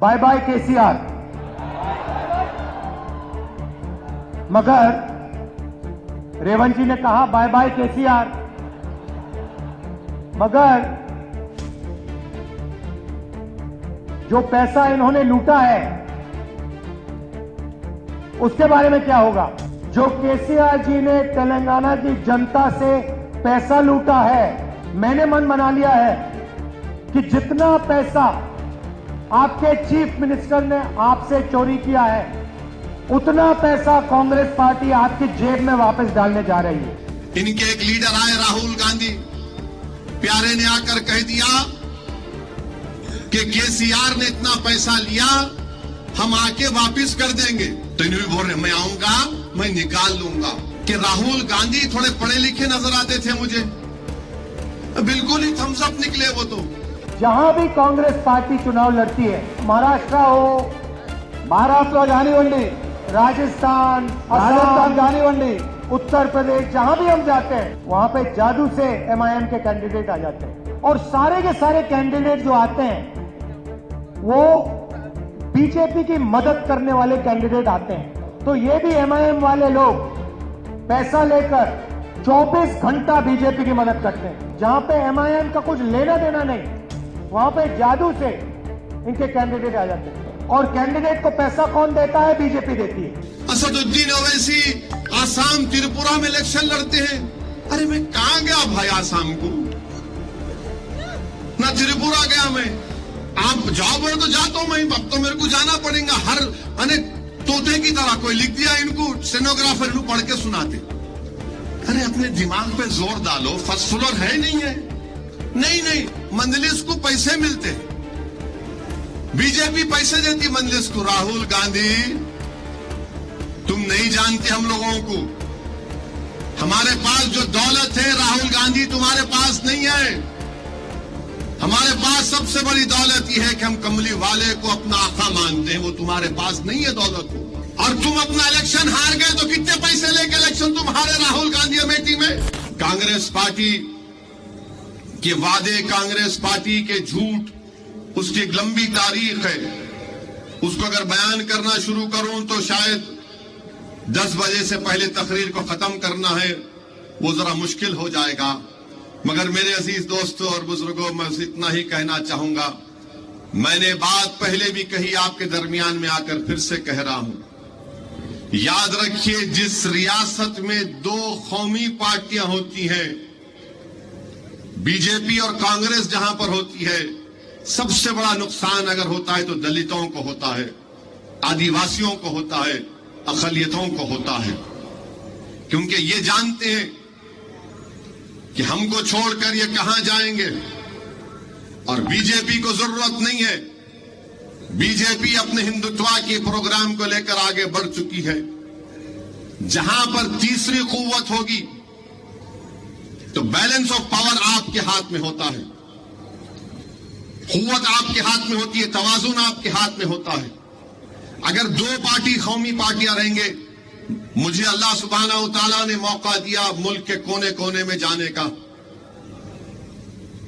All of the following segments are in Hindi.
बाय बाय केसीआर, मगर रेवंत जी ने कहा बाय बाय केसीआर, मगर जो पैसा इन्होंने लूटा है उसके बारे में क्या होगा? जो केसीआर जी ने तेलंगाना की जनता से पैसा लूटा है, मैंने मन बना लिया है कि जितना पैसा आपके चीफ मिनिस्टर ने आपसे चोरी किया है, उतना पैसा कांग्रेस पार्टी आपकी जेब में वापस डालने जा रही है। इनके एक लीडर आए राहुल गांधी, प्यारे ने आकर कह दिया कि केसीआर ने इतना पैसा लिया, हम आके वापस कर देंगे। तो इन्हें भी बोल रहे मैं आऊंगा, मैं निकाल लूंगा। कि राहुल गांधी थोड़े पढ़े लिखे नजर आते थे मुझे, बिल्कुल ही थम्स अप निकले वो तो। जहां भी कांग्रेस पार्टी चुनाव लड़ती है, महाराष्ट्र हो, महाराष्ट्र कानिवंडी, राजस्थान कानिवंडी, उत्तर प्रदेश, जहां भी हम जाते हैं वहां पे जादू से एमआईएम के कैंडिडेट आ जाते हैं। और सारे के सारे कैंडिडेट जो आते हैं वो बीजेपी की मदद करने वाले कैंडिडेट आते हैं। तो ये भी एमआईएम वाले लोग पैसा लेकर 24 घंटा बीजेपी की मदद करते हैं। जहां पे एमआईएम का कुछ लेना देना नहीं, वहां पे जादू से इनके कैंडिडेट आ जाते हैं। और कैंडिडेट को पैसा कौन देता है? बीजेपी देती है। असदुद्दीन ओवैसी आसाम त्रिपुरा में इलेक्शन लड़ते हैं। अरे मैं कहां गया भाई आसाम को, ना त्रिपुरा गया मैं। आप जाओ बोले तो जाता हूं मैं, अब तो मेरे को जाना पड़ेगा। हर अनेक तोते की तरह कोई लिख दिया इनको, स्टेनोग्राफर इनको पढ़ के सुनाते। अरे अपने दिमाग पे जोर डालो, फर्स्ट फ्लोर है नहीं है? नहीं, मंजलिस को पैसे मिलते, बीजेपी पैसे देती मंजलिस को। राहुल गांधी तुम नहीं जानते हम लोगों को, हमारे पास जो दौलत है राहुल गांधी तुम्हारे पास नहीं है। हमारे पास सबसे बड़ी दौलत यह है कि हम कमली वाले को अपना आका मानते हैं, वो तुम्हारे पास नहीं है दौलत को। और तुम अपना इलेक्शन हार गए तो कितने पैसे लेके इलेक्शन तुम हारे राहुल गांधी अमेठी में? कांग्रेस पार्टी के वादे, कांग्रेस पार्टी के झूठ, उसकी एक लंबी तारीख है। उसको अगर बयान करना शुरू करूं तो शायद 10 बजे से पहले तकरीर को खत्म करना है वो जरा मुश्किल हो जाएगा। मगर मेरे अजीज दोस्तों और बुजुर्गों, मैं इतना ही कहना चाहूंगा, मैंने बात पहले भी कही, आपके दरमियान में आकर फिर से कह रहा हूं, याद रखिए जिस रियासत में 2 कौमी पार्टियां होती हैं, बीजेपी और कांग्रेस जहां पर होती है, सबसे बड़ा नुकसान अगर होता है तो दलितों को होता है, आदिवासियों को होता है, अक़लियतों को होता है। क्योंकि ये जानते हैं कि हमको छोड़कर ये कहां जाएंगे। और बीजेपी को जरूरत नहीं है, बीजेपी अपने हिंदुत्व के प्रोग्राम को लेकर आगे बढ़ चुकी है। जहां पर तीसरी कुव्वत होगी तो बैलेंस ऑफ पावर आपके हाथ में होता है, कुव्वत आपके हाथ में होती है, तवाजुन आपके हाथ में होता है। अगर 2 पार्टी कौमी पार्टियां रहेंगे, मुझे अल्लाह सुब्हानहू तआला ने मौका दिया मुल्क के कोने कोने में जाने का।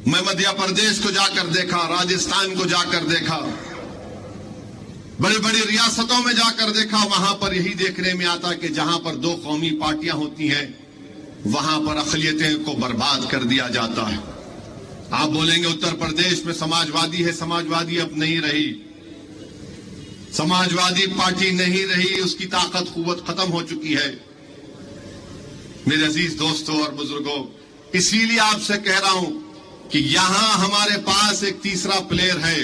मैं मध्य प्रदेश को जाकर देखा, राजस्थान को जाकर देखा, बड़ी बड़ी रियासतों में जाकर देखा। वहां पर यही देखने में आता कि जहां पर 2 कौमी पार्टियां होती हैं वहां पर अक़लियतें को बर्बाद कर दिया जाता है। आप बोलेंगे उत्तर प्रदेश में समाजवादी है, समाजवादी अब नहीं रही, समाजवादी पार्टी नहीं रही, उसकी ताकत कुव्वत खत्म हो चुकी है। मेरे अजीज दोस्तों और बुजुर्गों, इसीलिए आपसे कह रहा हूं कि यहां हमारे पास एक तीसरा प्लेयर है,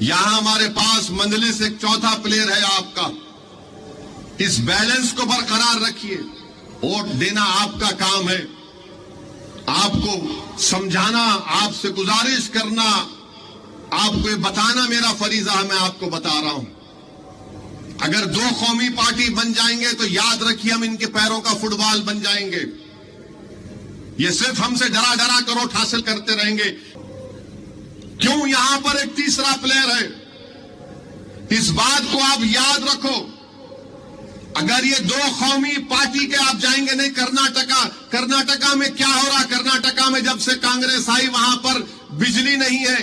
यहां हमारे पास मंजलिस एक चौथा प्लेयर है आपका। इस बैलेंस को बरकरार रखिए। वोट देना आपका काम है, आपको समझाना, आपसे गुजारिश करना, आपको ये बताना मेरा फरीजा है, मैं आपको बता रहा हूं। अगर 2 कौमी पार्टी बन जाएंगे तो याद रखिए हम इनके पैरों का फुटबॉल बन जाएंगे। ये सिर्फ हमसे डरा डरा कर वोट हासिल करते रहेंगे। क्यों? यहां पर एक तीसरा प्लेयर है, इस बात को आप याद रखो। अगर ये 2 कौमी पार्टी के आप जाएंगे नहीं, कर्नाटका में क्या हो रहा? कर्नाटका में जब से कांग्रेस आई वहां पर बिजली नहीं है,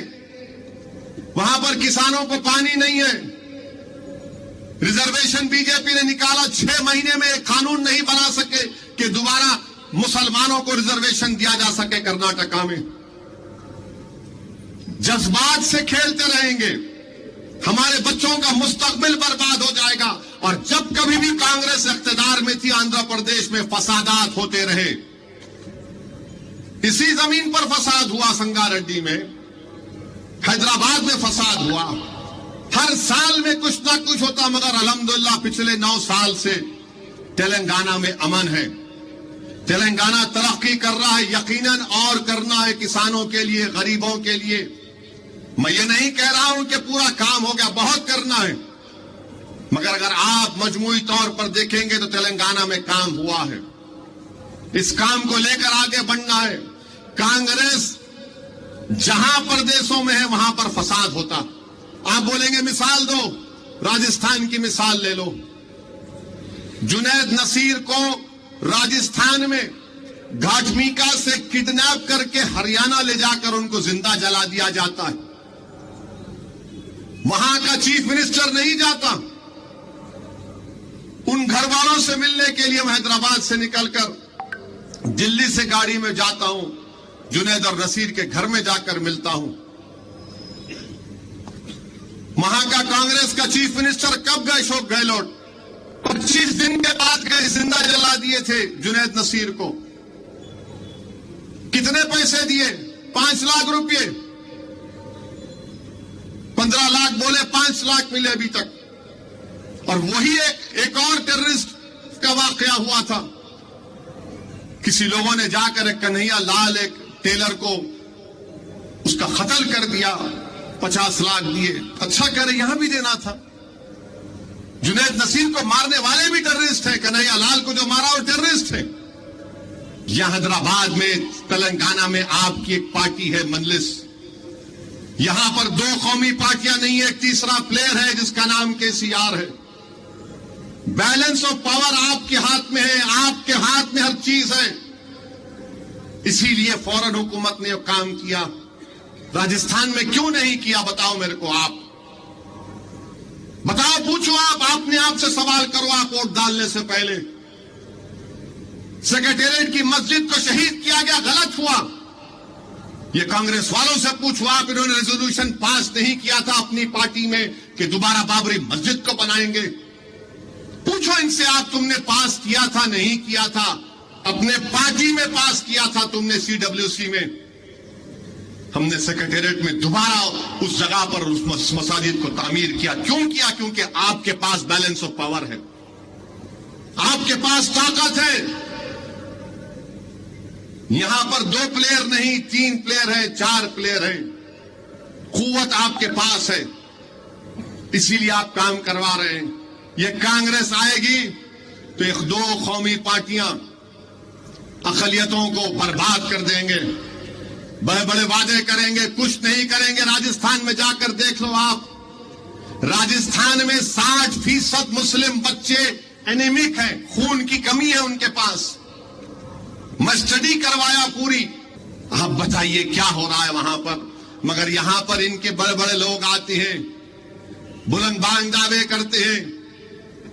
वहां पर किसानों को पानी नहीं है। रिजर्वेशन बीजेपी ने निकाला, 6 महीने में एक कानून नहीं बना सके कि दोबारा मुसलमानों को रिजर्वेशन दिया जा सके कर्नाटका में। जज्बात से खेलते रहेंगे, हमारे बच्चों का मुस्तकबिल बर्बाद हो जाएगा। और जब कभी भी कांग्रेस इख्तिदार में थी, आंध्र प्रदेश में फसादात होते रहे। इसी जमीन पर फसाद हुआ, संगारेड्डी में, हैदराबाद में फसाद हुआ। हर साल में कुछ ना कुछ होता, मगर अल्हम्दुलिल्लाह पिछले 9 साल से तेलंगाना में अमन है। तेलंगाना तरक्की कर रहा है, यकीनन और करना है किसानों के लिए, गरीबों के लिए। मैं ये नहीं कह रहा हूं कि पूरा काम हो गया, बहुत करना है, मगर अगर आप मजमूई तौर पर देखेंगे तो तेलंगाना में काम हुआ है। इस काम को लेकर आगे बढ़ना है। कांग्रेस जहां प्रदेशों में है वहां पर फसाद होता। आप बोलेंगे मिसाल दो, राजस्थान की मिसाल ले लो। जुनैद नसीर को राजस्थान में घाटमीका से किडनैप करके हरियाणा ले जाकर उनको जिंदा जला दिया जाता है। वहां का चीफ मिनिस्टर नहीं जाता। उन घर वालों से मिलने के लिए मैं हैदराबाद से निकलकर दिल्ली से गाड़ी में जाता हूं, जुनैद और नसीर के घर में जाकर मिलता हूं। वहां का कांग्रेस का चीफ मिनिस्टर कब गए? अशोक गहलोत 25 दिन के बाद गए, जिंदा जला दिए थे जुनैद नसीर को। कितने पैसे दिए? 5 लाख रुपए। 15 लाख बोले, 5 लाख मिले अभी तक। और वही एक और टेररिस्ट का वाकया हुआ था। किसी लोगों ने जाकर एक कन्हैया लाल, एक टेलर को उसका कत्ल कर दिया, 50 लाख दिए। अच्छा करे, यहां भी देना था। जुनैद नसीर को मारने वाले भी टेररिस्ट हैं, कन्हैया लाल को जो मारा वो टेररिस्ट है। यहां हैदराबाद में, तेलंगाना में आपकी एक पार्टी है मजलिस। यहां पर 2 कौमी पार्टियां नहीं है, एक तीसरा प्लेयर है जिसका नाम केसीआर है। बैलेंस ऑफ पावर आपके हाथ में है, आपके हाथ में हर चीज है। इसीलिए फौरन हुकूमत ने काम किया। राजस्थान में क्यों नहीं किया? बताओ मेरे को, आप बताओ, पूछो, आप अपने आप से सवाल करो। आप वोट डालने से पहले सेक्रेटेरिएट की मस्जिद को शहीद किया गया, गलत हुआ। ये कांग्रेस वालों से पूछो आप, इन्होंने रेजोल्यूशन पास नहीं किया था अपनी पार्टी में कि दोबारा बाबरी मस्जिद को बनाएंगे। पूछो इनसे, आप तुमने पास किया था नहीं किया था? अपने पार्टी में पास किया था तुमने, सीडब्ल्यूसी में। हमने सेक्रेटेरिएट में दोबारा उस जगह पर उस मसाजिद को तामीर किया। क्यों किया? क्योंकि आपके पास बैलेंस ऑफ पावर है, आपके पास ताकत है। यहां पर 2 प्लेयर नहीं, 3 प्लेयर है, 4 प्लेयर है। कुव्वत आपके पास है, इसीलिए आप काम करवा रहे हैं। ये कांग्रेस आएगी तो 1-2 कौमी पार्टियां अकलियतों को बर्बाद कर देंगे, बड़े बड़े वादे करेंगे, कुछ नहीं करेंगे। राजस्थान में जाकर देख लो आप, राजस्थान में 60% मुस्लिम बच्चे एनीमिक हैं, खून की कमी है उनके पास। मैं स्टडी करवाया पूरी। आप बताइए क्या हो रहा है वहां पर? मगर यहां पर इनके बड़े बड़े लोग आते हैं, बुलंदबांग दावे करते हैं।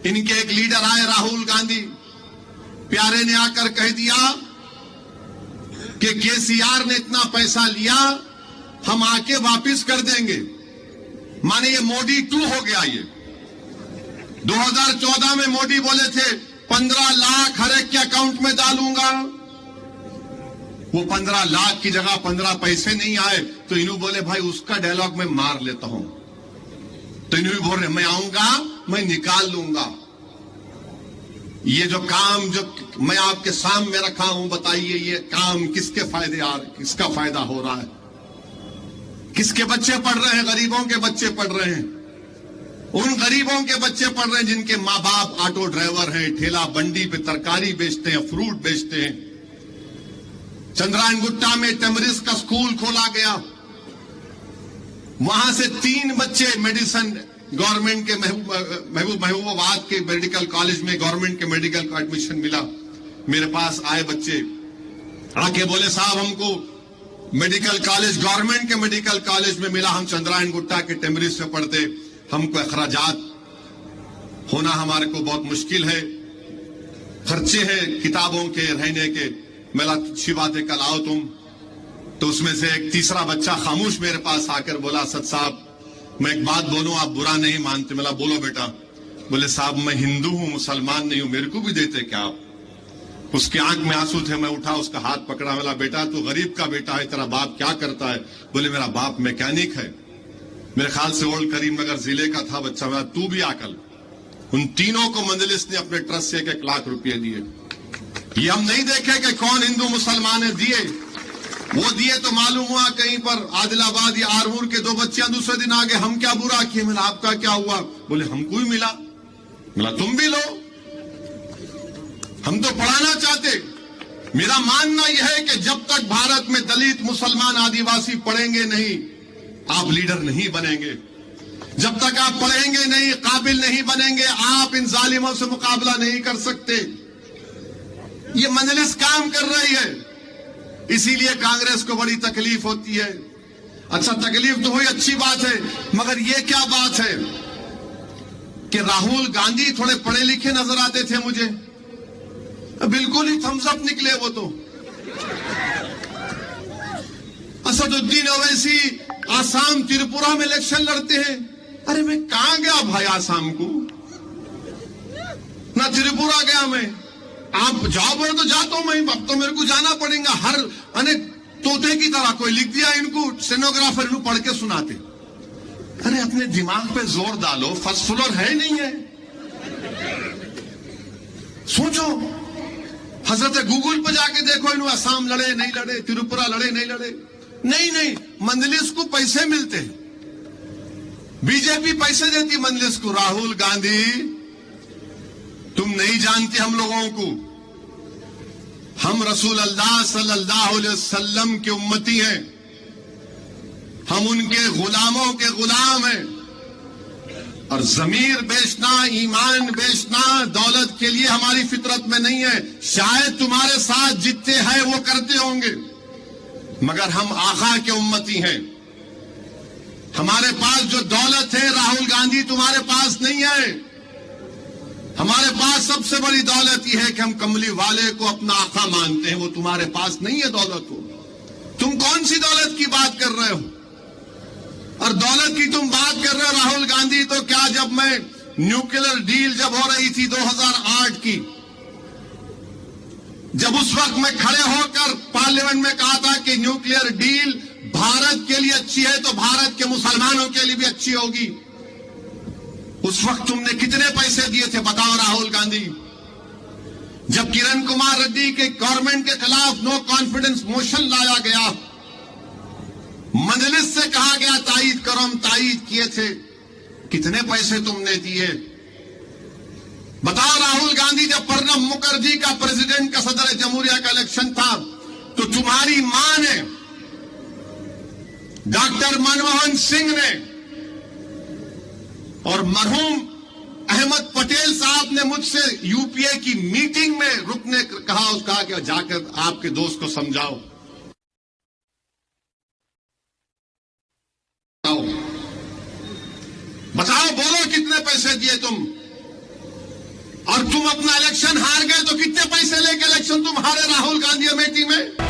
इनके एक लीडर आए, राहुल गांधी, प्यारे ने आकर कह दिया कि केसीआर ने इतना पैसा लिया, हम आके वापिस कर देंगे। माने ये मोदी 2 हो गया। ये 2014 में मोदी बोले थे 15 लाख हर एक के अकाउंट में डालूंगा। वो 15 लाख की जगह 15 पैसे नहीं आए तो इन्हों बोले भाई उसका डायलॉग मैं मार लेता हूं। तो इन्हों बोल रहे मैं आऊंगा, मैं निकाल लूंगा। ये जो काम जो मैं आपके सामने रखा हूं, बताइए ये काम किसके फायदे किसका फायदा हो रहा है? किसके बच्चे पढ़ रहे हैं? गरीबों के बच्चे पढ़ रहे हैं। उन गरीबों के बच्चे पढ़ रहे हैं जिनके माँ बाप ऑटो ड्राइवर हैं, ठेला बंडी पे तरकारी बेचते हैं, फ्रूट बेचते हैं। चंद्रायन गुट्टा में टेमरिस का स्कूल खोला गया, वहां से 3 बच्चे मेडिसिन गवर्नमेंट के महबूबाबाद के मेडिकल कॉलेज में गवर्नमेंट के मेडिकल का एडमिशन मिला। मेरे पास आए बच्चे, आके बोले साहब हमको मेडिकल कॉलेज, गवर्नमेंट के मेडिकल कॉलेज में मिला। हम चंद्रायन गुट्टा के टेमरिस में पढ़ते, हमको अखराजात होना हमारे को बहुत मुश्किल है, खर्चे हैं किताबों के, रहने के। मेरा अच्छी बात है, कल आओ तुम। तो उसमें से एक तीसरा बच्चा खामोश मेरे पास आकर बोला, सद साहब मैं एक बात बोलूं, आप बुरा नहीं मानते? मेरा बोलो बेटा। बोले साहब मैं हिंदू हूं, मुसलमान नहीं हूं, मेरे को भी देते क्या आप? उसकी आंख में आंसू थे। मैं उठा, उसका हाथ पकड़ा, बोला बेटा तू गरीब का बेटा है, तेरा बाप क्या करता है? बोले मेरा बाप मैकेनिक है। मेरे ख्याल से ओल्ड करीमनगर जिले का था बच्चा। मेरा तू भी आकल। उन तीनों को मंजलिस ने अपने ट्रस्ट से 1-1 लाख रुपए दिए। ये हम नहीं देखे कि कौन हिंदू मुसलमान है, दिए। वो दिए तो मालूम हुआ कहीं पर आदिलाबाद या आरमूर के 2 बच्चियां दूसरे दिन आ गए, हम क्या बुरा किए? मैंने आपका क्या हुआ? बोले हमको ही मिला। बोला तुम भी लो, हम तो पढ़ाना चाहते। मेरा मानना यह है कि जब तक भारत में दलित, मुसलमान, आदिवासी पढ़ेंगे नहीं, आप लीडर नहीं बनेंगे। जब तक आप पढ़ेंगे नहीं, काबिल नहीं बनेंगे, आप इन जालिमों से मुकाबला नहीं कर सकते। ये मजलिस काम कर रही है, इसीलिए कांग्रेस को बड़ी तकलीफ होती है। अच्छा, तकलीफ तो हुई, अच्छी बात है, मगर ये क्या बात है कि राहुल गांधी थोड़े पढ़े लिखे नजर आते थे मुझे? बिल्कुल ही थम्स अप निकले वो तो। असदुद्दीन ओवैसी आसाम, त्रिपुरा में इलेक्शन लड़ते हैं। अरे मैं कहां गया भाई आसाम को? ना त्रिपुरा गया मैं। आप जाओ बोले तो जाता हूं मैं, अब तो मेरे को जाना पड़ेगा। हर अनेक तोते की तरह कोई लिख दिया, इनको स्टेनोग्राफर इनको पढ़ के सुनाते। अरे अपने दिमाग पे जोर डालो, फर्स्ट फ्लोर है नहीं है? सोचो, हजरत गूगल पे जाके देखो, इन असम लड़े नहीं लड़े, त्रिपुरा लड़े नहीं लड़े। नहीं, मंजलिस को पैसे मिलते हैं, बीजेपी पैसे देती मंजलिस को। राहुल गांधी तुम नहीं जानते हम लोगों को, हम रसूल अल्लाह सल्लल्लाहु अलैहि वसल्लम के उम्मती हैं, हम उनके गुलामों के गुलाम हैं। और जमीर बेचना, ईमान बेचना दौलत के लिए हमारी फितरत में नहीं है। शायद तुम्हारे साथ जितने हैं वो करते होंगे, मगर हम आका के उम्मती हैं। हमारे पास जो दौलत है, राहुल गांधी तुम्हारे पास नहीं है। हमारे पास सबसे बड़ी दौलत यह है कि हम कमली वाले को अपना आका मानते हैं। वो तुम्हारे पास नहीं है दौलत को। तुम कौन सी दौलत की बात कर रहे हो? और दौलत की तुम बात कर रहे हो राहुल गांधी, तो क्या जब मैं न्यूक्लियर डील जब हो रही थी 2008 की, जब उस वक्त मैं खड़े होकर पार्लियामेंट में कहा था कि न्यूक्लियर डील भारत के लिए अच्छी है तो भारत के मुसलमानों के लिए भी अच्छी होगी, उस वक्त तुमने कितने पैसे दिए थे बताओ राहुल गांधी? जब किरण कुमार रेड्डी के गवर्नमेंट के खिलाफ नो कॉन्फिडेंस मोशन लाया गया, मजलिस से कहा गया तायीद करो, हम तायीद किए थे, कितने पैसे तुमने दिए? बताओ राहुल गांधी, जब प्रणब मुखर्जी का प्रेसिडेंट का सदर जमहूरिया का इलेक्शन था तो तुम्हारी मां ने, डॉक्टर मनमोहन सिंह ने और मरहूम अहमद पटेल साहब ने मुझसे यूपीए की मीटिंग में रुकने कहा, उसका कि जाकर आपके दोस्त को समझाओ। बताओ, बोलो कितने पैसे दिए तुम? और तुम अपना इलेक्शन हार गए तो कितने पैसे लेके इलेक्शन तुम हारे राहुल गांधी अमेठी में?